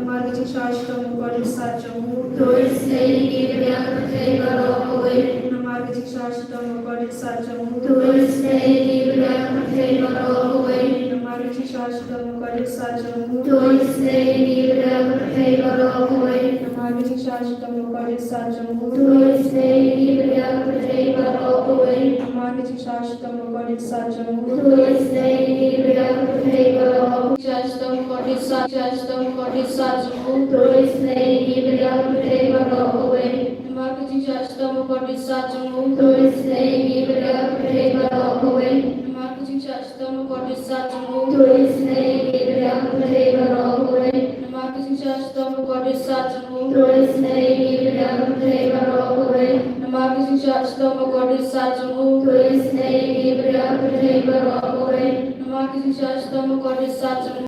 Marketing శాశ్వతము కొడి సత్యము Marketing శాశ్వతము కొడి సత్యము Marketing శాశ్వతము కొడి సత్యము Marketing శాశ్వతము కొడి సత్యము Marketing శాశ్వతము కొడి సత్యము శాశ్వతము కొడి శాశ్వతము కొడి సత్యము Marketing శాశ్వతము కొడి సత్యము Marketing శాశ్వతము కొడి సత్యము Marketing శాశ్వతము కొడి సత్యము Marketing శాశ్వతము కొడి సత్యము Marketing శాశ్వతము కొడి సత్యము